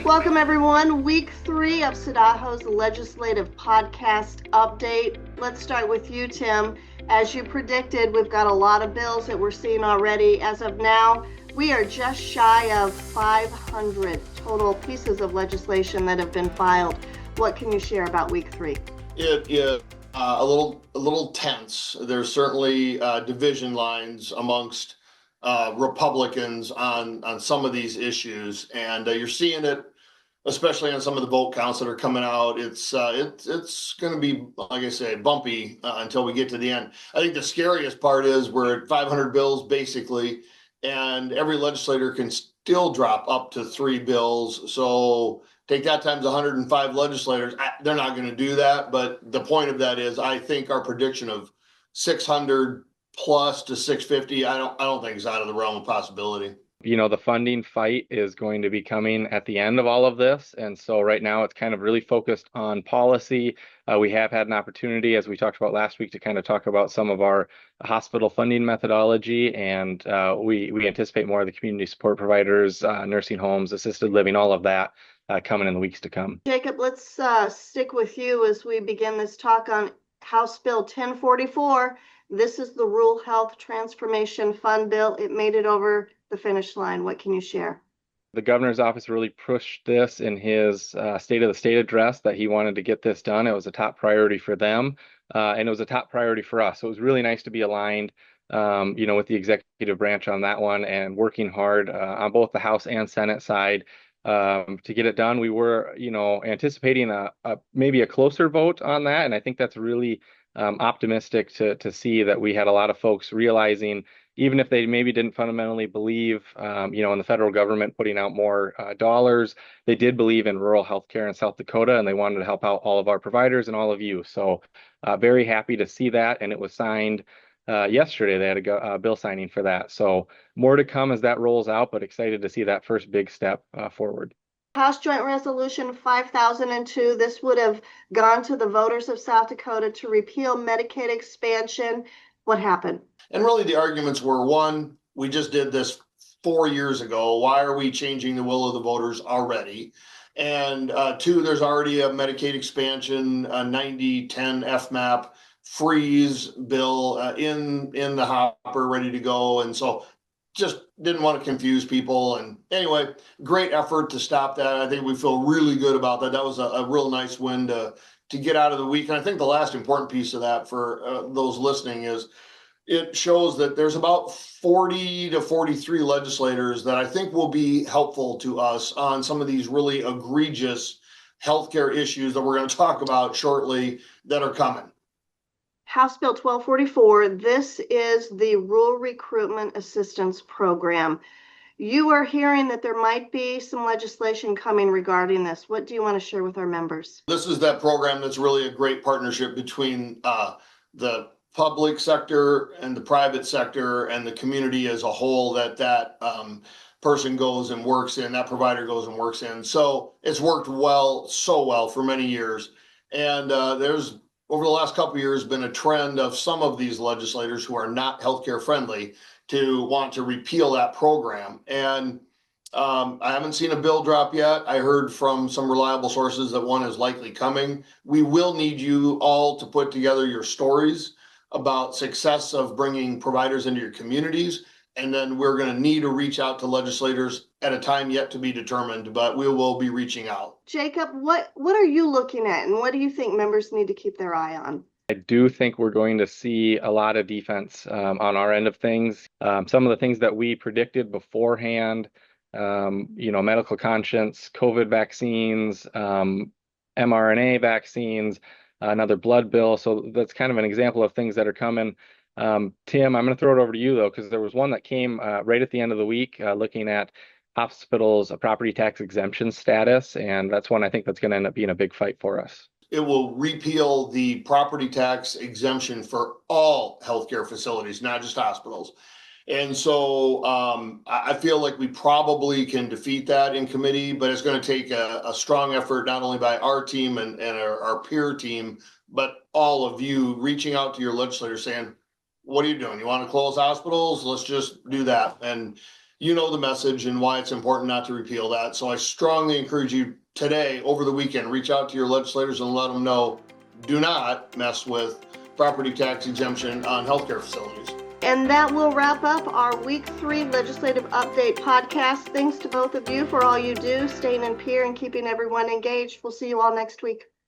Welcome, everyone. Week 3 of SDAHO's legislative podcast update. Let's start with you, Tim. As you predicted, we've got a lot of bills that we're seeing already. As of now, we are just shy of 500 total pieces of legislation that have been filed. What can you share about week 3? It is a little tense. There's certainly division lines amongst Republicans on some of these issues, and you're seeing it, especially on some of the vote counts that are coming out. It's going to be, like I say, bumpy until we get to the end. I think the scariest part is we're at 500 bills basically, and every legislator can still drop up to 3 bills. So take that times 105 legislators. They're not going to do that, but the point of that is, I think our prediction of 600 plus to 650, I don't think is out of the realm of possibility. You know, the funding fight is going to be coming at the end of all of this. And so right now it's kind of really focused on policy. We have had an opportunity, as we talked about last week, to kind of talk about some of our hospital funding methodology. And we anticipate more of the community support providers, nursing homes, assisted living, all of that coming in the weeks to come. Jacob, let's stick with you as we begin this talk on House Bill 1044. This is the Rural Health Transformation Fund bill. It made it over the finish line. What can you share? The governor's office really pushed this in his State of the State address, that he wanted to get this done. It was a top priority for them, and it was a top priority for us. So it was really nice to be aligned, with the executive branch on that one, and working hard on both the House and Senate side to get it done. We were, anticipating maybe a closer vote on that, and I think that's really optimistic to see that we had a lot of folks realizing, even if they maybe didn't fundamentally believe, in the federal government putting out more dollars, they did believe in rural healthcare in South Dakota, and they wanted to help out all of our providers and all of you. So very happy to see that, and it was signed yesterday. They had a bill signing for that. So more to come as that rolls out, but excited to see that first big step forward. House Joint Resolution 5002, this would have gone to the voters of South Dakota to repeal Medicaid expansion. What happened? And really the arguments were, one, we just did this 4 years ago. Why are we changing the will of the voters already? And two, there's already a Medicaid expansion, a 9010 FMAP freeze bill in the hopper, ready to go. And so just didn't want to confuse people. And anyway, great effort to stop that. I think we feel really good about that. That was a real nice win to get out of the week. And I think the last important piece of that for those listening is it shows that there's about 40 to 43 legislators that I think will be helpful to us on some of these really egregious healthcare issues that we're going to talk about shortly that are coming. House Bill 1244, this is the Rural Recruitment Assistance Program. You are hearing that there might be some legislation coming regarding this. What do you want to share with our members? This is that program that's really a great partnership between the public sector and the private sector and the community as a whole, that person goes and works in, that provider goes and works in. So it's worked so well for many years. And there's, over the last couple of years, been a trend of some of these legislators who are not healthcare friendly to want to repeal that program. And I haven't seen a bill drop yet. I heard from some reliable sources that one is likely coming. We will need you all to put together your stories about success of bringing providers into your communities. And then we're going to need to reach out to legislators at a time yet to be determined, but we will be reaching out. Jacob, what are you looking at, and what do you think members need to keep their eye on? I do think we're going to see a lot of defense on our end of things. Some of the things that we predicted beforehand, medical conscience, COVID vaccines, mRNA vaccines, another blood bill. So that's kind of an example of things that are coming. Tim, I'm going to throw it over to you, though, because there was one that came right at the end of the week looking at hospitals' property tax exemption status. And that's one I think that's going to end up being a big fight for us. It will repeal the property tax exemption for all healthcare facilities, not just hospitals. And so I feel like we probably can defeat that in committee, but it's going to take a strong effort, not only by our team and our peer team, but all of you reaching out to your legislators saying, what are you doing? You want to close hospitals? Let's just do that. And you know the message and why it's important not to repeal that. So I strongly encourage you today, over the weekend, reach out to your legislators and let them know, do not mess with property tax exemption on healthcare facilities. And that will wrap up our Week 3 Legislative Update podcast. Thanks to both of you for all you do, staying in peer and keeping everyone engaged. We'll see you all next week.